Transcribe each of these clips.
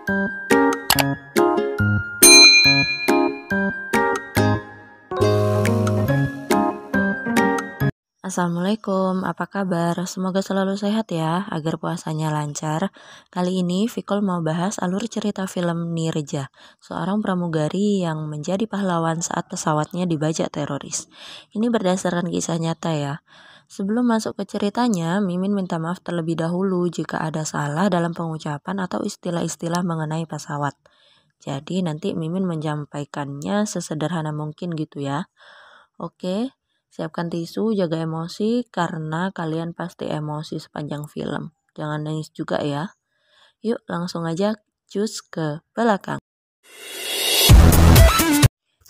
Assalamualaikum, apa kabar? Semoga selalu sehat ya, agar puasanya lancar. Kali ini Vikol mau bahas alur cerita film Nirja, seorang pramugari yang menjadi pahlawan saat pesawatnya dibajak teroris. Ini berdasarkan kisah nyata ya. Sebelum masuk ke ceritanya, Mimin minta maaf terlebih dahulu jika ada salah dalam pengucapan atau istilah-istilah mengenai pesawat. Jadi nanti Mimin menyampaikannya sesederhana mungkin gitu ya. Oke, siapkan tisu, jaga emosi karena kalian pasti emosi sepanjang film. Jangan nangis juga ya. Yuk langsung aja cus ke belakang.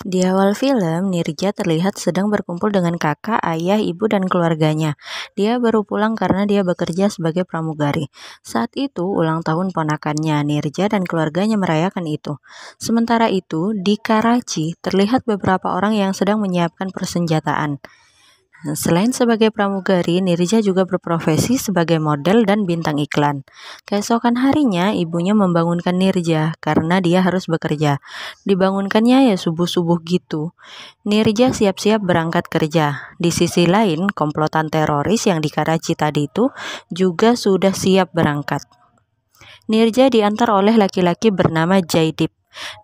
Di awal film, Nirja terlihat sedang berkumpul dengan kakak, ayah, ibu, dan keluarganya. Dia baru pulang karena dia bekerja sebagai pramugari. Saat itu, ulang tahun ponakannya, Nirja dan keluarganya merayakan itu. Sementara itu, di Karachi, terlihat beberapa orang yang sedang menyiapkan persenjataan. Selain sebagai pramugari, Nirja juga berprofesi sebagai model dan bintang iklan. Keesokan harinya, ibunya membangunkan Nirja karena dia harus bekerja. Dibangunkannya ya subuh-subuh gitu. Nirja siap-siap berangkat kerja. Di sisi lain, komplotan teroris yang di Karachi tadi itu juga sudah siap berangkat. Nirja diantar oleh laki-laki bernama Jaidip.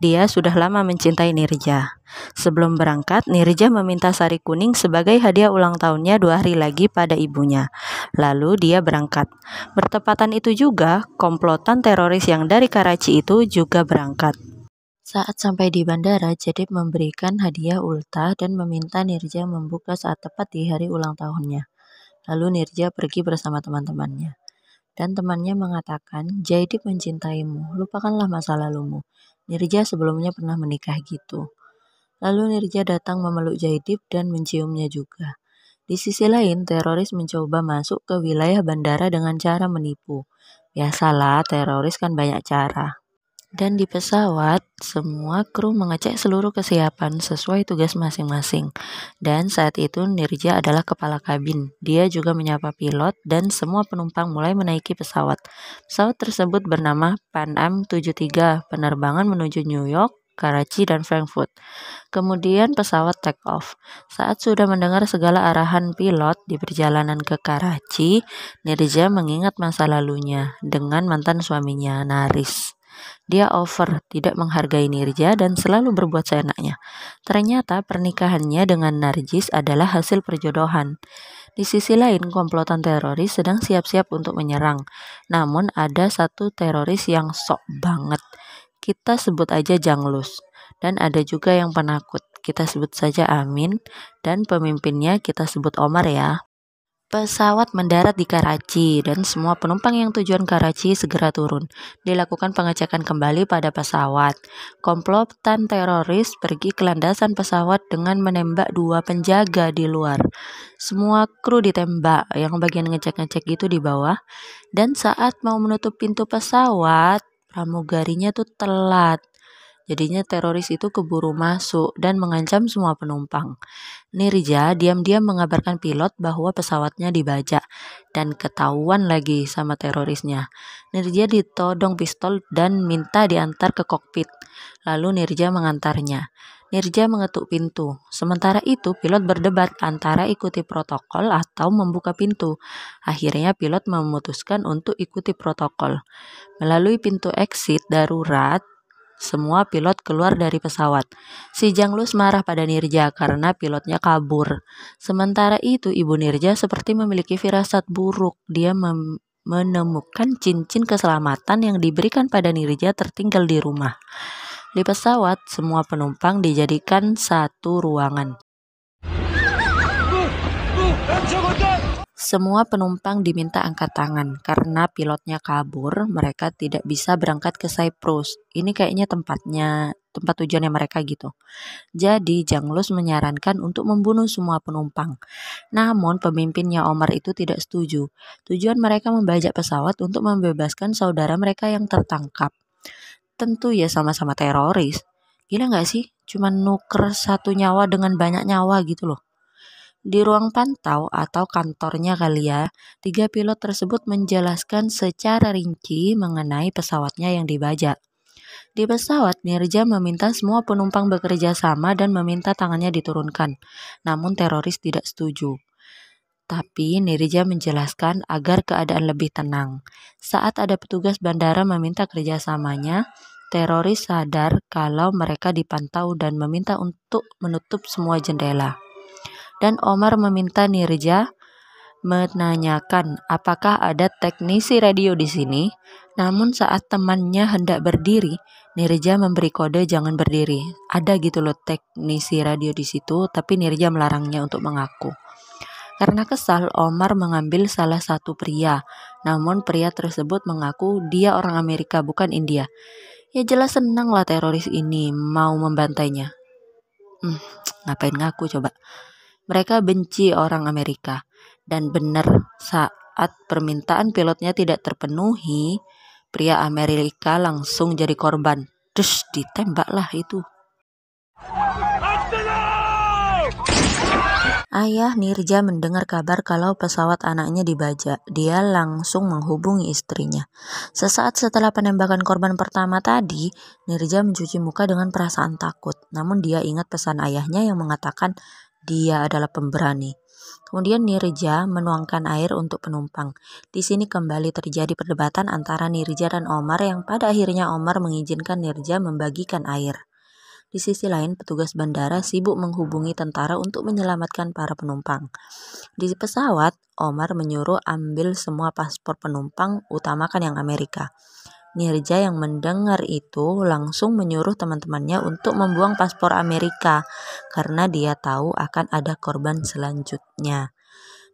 Dia sudah lama mencintai Nirja. Sebelum berangkat, Nirja meminta sari kuning sebagai hadiah ulang tahunnya 2 hari lagi pada ibunya. Lalu dia berangkat. Bertepatan itu juga, komplotan teroris yang dari Karachi itu juga berangkat. Saat sampai di bandara, Jaidip memberikan hadiah ulta dan meminta Nirja membuka saat tepat di hari ulang tahunnya. Lalu Nirja pergi bersama teman-temannya. Dan temannya mengatakan, Jaidip mencintaimu, lupakanlah masa lalumu. Nirja sebelumnya pernah menikah gitu. Lalu Nirja datang memeluk Jaidip dan menciumnya juga. Di sisi lain, teroris mencoba masuk ke wilayah bandara dengan cara menipu. Biasalah, teroris kan banyak cara. Dan di pesawat, semua kru mengecek seluruh kesiapan sesuai tugas masing-masing. Dan saat itu Nirja adalah kepala kabin. Dia juga menyapa pilot dan semua penumpang mulai menaiki pesawat. Pesawat tersebut bernama Pan Am 73, penerbangan menuju New York, Karachi, dan Frankfurt. Kemudian pesawat take off. Saat sudah mendengar segala arahan pilot di perjalanan ke Karachi, Nirja mengingat masa lalunya dengan mantan suaminya, Naris. Dia over, tidak menghargai Nirja dan selalu berbuat seenaknya. Ternyata pernikahannya dengan Narjis adalah hasil perjodohan. Di sisi lain, komplotan teroris sedang siap-siap untuk menyerang. Namun ada satu teroris yang sok banget. Kita sebut aja Janglus. Dan ada juga yang penakut. Kita sebut saja Amin. Dan pemimpinnya kita sebut Omar ya. Pesawat mendarat di Karachi dan semua penumpang yang tujuan Karachi segera turun. Dilakukan pengecekan kembali pada pesawat. Komplotan teroris pergi ke landasan pesawat dengan menembak 2 penjaga di luar. Semua kru ditembak, yang bagian ngecek-ngecek gitu di bawah. Dan saat mau menutup pintu pesawat, pramugarinya tuh telat. Jadinya teroris itu keburu masuk dan mengancam semua penumpang. Nirja diam-diam mengabarkan pilot bahwa pesawatnya dibajak dan ketahuan lagi sama terorisnya. Nirja ditodong pistol dan minta diantar ke kokpit. Lalu Nirja mengantarnya. Nirja mengetuk pintu. Sementara itu pilot berdebat antara ikuti protokol atau membuka pintu. Akhirnya pilot memutuskan untuk ikuti protokol. Melalui pintu exit darurat, semua pilot keluar dari pesawat. Si Janglus marah pada Nirja karena pilotnya kabur. Sementara itu, ibu Nirja seperti memiliki firasat buruk. Dia menemukan cincin keselamatan yang diberikan pada Nirja tertinggal di rumah. Di pesawat, semua penumpang dijadikan satu ruangan. Semua penumpang diminta angkat tangan karena pilotnya kabur, mereka tidak bisa berangkat ke Cyprus. Ini kayaknya tempat tujuannya mereka gitu. Jadi Janglus menyarankan untuk membunuh semua penumpang. Namun pemimpinnya Omar itu tidak setuju. Tujuan mereka membajak pesawat untuk membebaskan saudara mereka yang tertangkap. Tentu ya sama-sama teroris. Gila gak sih? Cuman nuker satu nyawa dengan banyak nyawa gitu loh. Di ruang pantau atau kantornya kali ya, 3 pilot tersebut menjelaskan secara rinci mengenai pesawatnya yang dibajak. Di pesawat, Nirja meminta semua penumpang bekerja sama dan meminta tangannya diturunkan. Namun teroris tidak setuju. Tapi Nirja menjelaskan agar keadaan lebih tenang. Saat ada petugas bandara meminta kerjasamanya, teroris sadar kalau mereka dipantau dan meminta untuk menutup semua jendela. Dan Omar meminta Nirja menanyakan apakah ada teknisi radio di sini. Namun saat temannya hendak berdiri, Nirja memberi kode jangan berdiri. Ada gitu loh teknisi radio di situ, tapi Nirja melarangnya untuk mengaku. Karena kesal, Omar mengambil salah satu pria. Namun pria tersebut mengaku dia orang Amerika bukan India. Ya jelas senang lah teroris ini mau membantainya. Ngapain ngaku coba? Mereka benci orang Amerika. Dan benar, saat permintaan pilotnya tidak terpenuhi, pria Amerika langsung jadi korban. Terus ditembaklah itu. Ayah Nirja mendengar kabar kalau pesawat anaknya dibajak. Dia langsung menghubungi istrinya. Sesaat setelah penembakan korban pertama tadi, Nirja mencuci muka dengan perasaan takut. Namun dia ingat pesan ayahnya yang mengatakan dia adalah pemberani. Kemudian Nirja menuangkan air untuk penumpang. Di sini kembali terjadi perdebatan antara Nirja dan Omar yang pada akhirnya Omar mengizinkan Nirja membagikan air. Di sisi lain, petugas bandara sibuk menghubungi tentara untuk menyelamatkan para penumpang. Di pesawat, Omar menyuruh ambil semua paspor penumpang, utamakan yang Amerika. Nirja yang mendengar itu langsung menyuruh teman-temannya untuk membuang paspor Amerika karena dia tahu akan ada korban selanjutnya.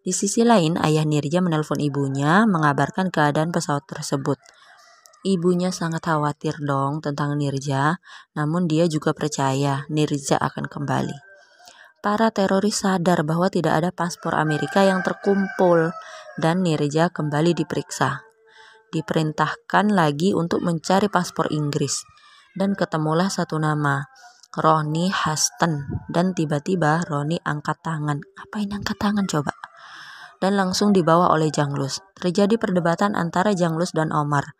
Di sisi lain, ayah Nirja menelpon ibunya mengabarkan keadaan pesawat tersebut. Ibunya sangat khawatir dong tentang Nirja, namun dia juga percaya Nirja akan kembali. Para teroris sadar bahwa tidak ada paspor Amerika yang terkumpul dan Nirja kembali diperiksa. Diperintahkan lagi untuk mencari paspor Inggris dan ketemulah satu nama, Ronnie Huston, dan tiba-tiba Ronnie angkat tangan. Apain angkat tangan coba? Dan langsung dibawa oleh Janglus. Terjadi perdebatan antara Janglus dan Omar.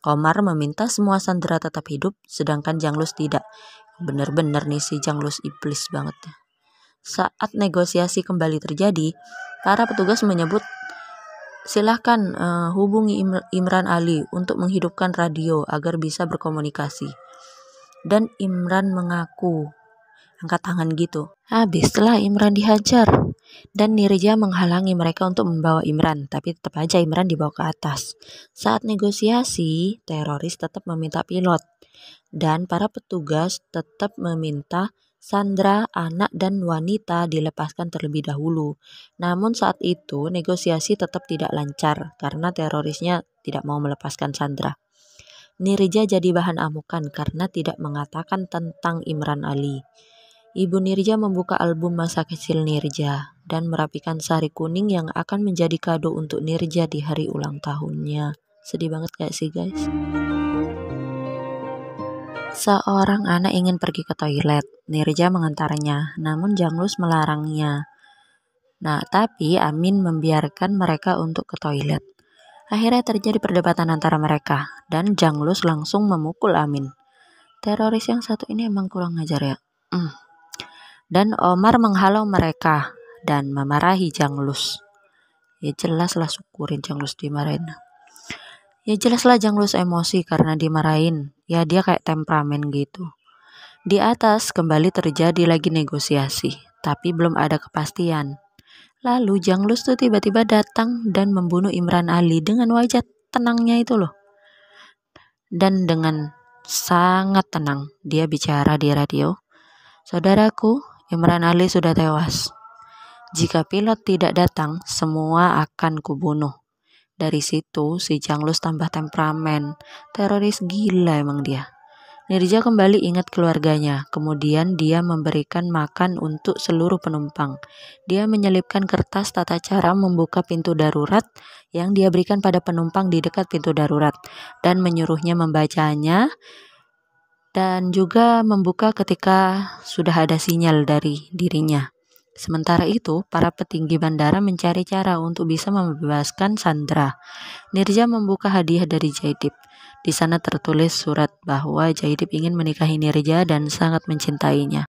Omar meminta semua sandera tetap hidup, sedangkan Janglus tidak. Bener-bener nih si Janglus iblis banget. Saat negosiasi kembali terjadi, para petugas menyebut silahkan hubungi Imran Ali untuk menghidupkan radio agar bisa berkomunikasi. Dan Imran mengaku, angkat tangan gitu. Habis setelah Imran dihajar. Dan Nirja menghalangi mereka untuk membawa Imran, tapi tetap aja Imran dibawa ke atas. Saat negosiasi, teroris tetap meminta pilot. Dan para petugas tetap meminta sandera, anak, dan wanita dilepaskan terlebih dahulu. Namun saat itu negosiasi tetap tidak lancar karena terorisnya tidak mau melepaskan sandera. Nirja jadi bahan amukan karena tidak mengatakan tentang Imran Ali. Ibu Nirja membuka album masa kecil Nirja dan merapikan sari kuning yang akan menjadi kado untuk Nirja di hari ulang tahunnya. Sedih banget gak sih guys? Seorang anak ingin pergi ke toilet. Nirja mengantarnya, namun Janglus melarangnya. Nah, tapi Amin membiarkan mereka untuk ke toilet. Akhirnya terjadi perdebatan antara mereka, dan Janglus langsung memukul Amin. Teroris yang satu ini emang kurang ajar ya. Dan Omar menghalau mereka dan memarahi Janglus. Ya jelaslah syukurin Janglus dimarahin. Ya jelaslah Janglus emosi karena dimarahin. Ya dia kayak temperamen gitu. Di atas kembali terjadi lagi negosiasi, tapi belum ada kepastian. Lalu Janglus tuh tiba-tiba datang dan membunuh Imran Ali dengan wajah tenangnya itu loh. Dan dengan sangat tenang dia bicara di radio. Saudaraku, Imran Ali sudah tewas. Jika pilot tidak datang, semua akan kubunuh. Dari situ si Janglus tambah temperamen. Teroris gila emang dia. Nirja kembali ingat keluarganya. Kemudian dia memberikan makan untuk seluruh penumpang. Dia menyelipkan kertas tata cara membuka pintu darurat yang dia berikan pada penumpang di dekat pintu darurat dan menyuruhnya membacanya dan juga membuka ketika sudah ada sinyal dari dirinya. Sementara itu, para petinggi bandara mencari cara untuk bisa membebaskan Sandra. Nirja membuka hadiah dari Jaidip. Di sana tertulis surat bahwa Jaidip ingin menikahi Nirja dan sangat mencintainya.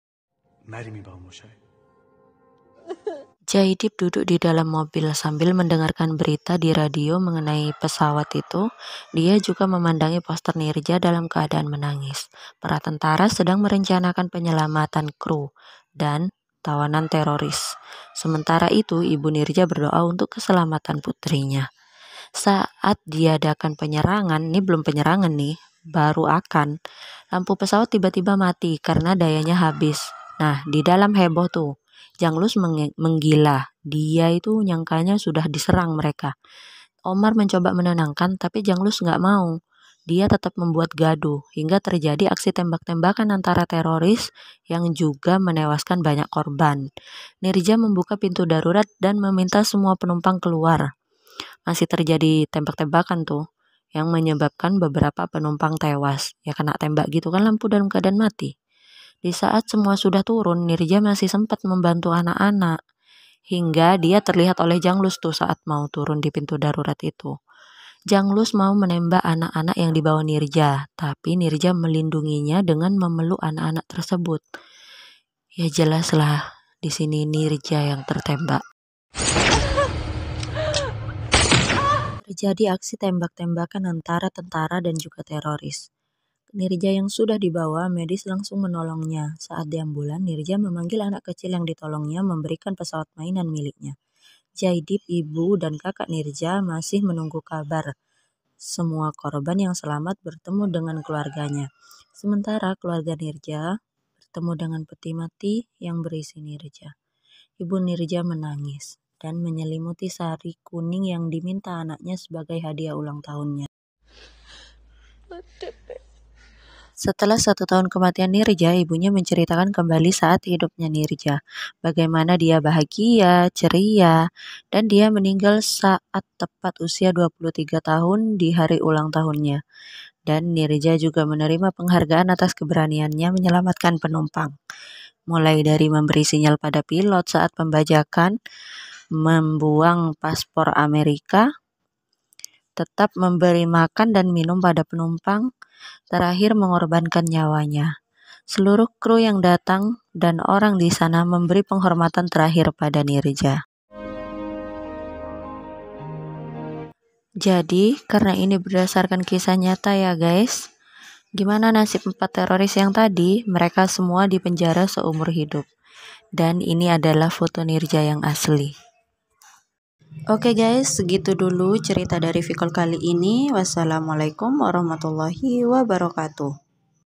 Jaidip duduk di dalam mobil sambil mendengarkan berita di radio mengenai pesawat itu. Dia juga memandangi poster Nirja dalam keadaan menangis. Para tentara sedang merencanakan penyelamatan kru dan tawanan teroris. Sementara itu, ibu Nirja berdoa untuk keselamatan putrinya. Saat diadakan penyerangan, ini belum penyerangan nih, baru akan. Lampu pesawat tiba-tiba mati karena dayanya habis. Nah, di dalam heboh tuh. Janglus menggila. Dia itu nyangkanya sudah diserang mereka. Omar mencoba menenangkan, tapi Janglus nggak mau. Dia tetap membuat gaduh, hingga terjadi aksi tembak-tembakan antara teroris yang juga menewaskan banyak korban. Nirja membuka pintu darurat dan meminta semua penumpang keluar. Masih terjadi tembak-tembakan tuh, yang menyebabkan beberapa penumpang tewas. Ya kena tembak gitu kan, lampu dalam keadaan mati. Di saat semua sudah turun, Nirja masih sempat membantu anak-anak. Hingga dia terlihat oleh Janglus tuh saat mau turun di pintu darurat itu. Janglus mau menembak anak-anak yang dibawa Nirja, tapi Nirja melindunginya dengan memeluk anak-anak tersebut. Ya jelaslah di sini Nirja yang tertembak. Terjadi aksi tembak-tembakan antara tentara dan juga teroris. Nirja yang sudah dibawa, medis langsung menolongnya. Saat di ambulan, Nirja memanggil anak kecil yang ditolongnya memberikan pesawat mainan miliknya. Jaidip, ibu, dan kakak Nirja masih menunggu kabar. Semua korban yang selamat bertemu dengan keluarganya. Sementara keluarga Nirja bertemu dengan peti mati yang berisi Nirja. Ibu Nirja menangis dan menyelimuti sari kuning yang diminta anaknya sebagai hadiah ulang tahunnya. Setelah 1 tahun kematian Nirja, ibunya menceritakan kembali saat hidupnya Nirja. Bagaimana dia bahagia, ceria, dan dia meninggal saat tepat usia 23 tahun di hari ulang tahunnya. Dan Nirja juga menerima penghargaan atas keberaniannya menyelamatkan penumpang. Mulai dari memberi sinyal pada pilot saat pembajakan, membuang paspor Amerika, tetap memberi makan dan minum pada penumpang, terakhir mengorbankan nyawanya. Seluruh kru yang datang dan orang di sana memberi penghormatan terakhir pada Nirja. Jadi, karena ini berdasarkan kisah nyata ya guys. Gimana nasib 4 teroris yang tadi? Mereka semua dipenjara seumur hidup. Dan ini adalah foto Nirja yang asli. Oke guys, segitu dulu cerita dari Vicol kali ini. Wassalamualaikum warahmatullahi wabarakatuh.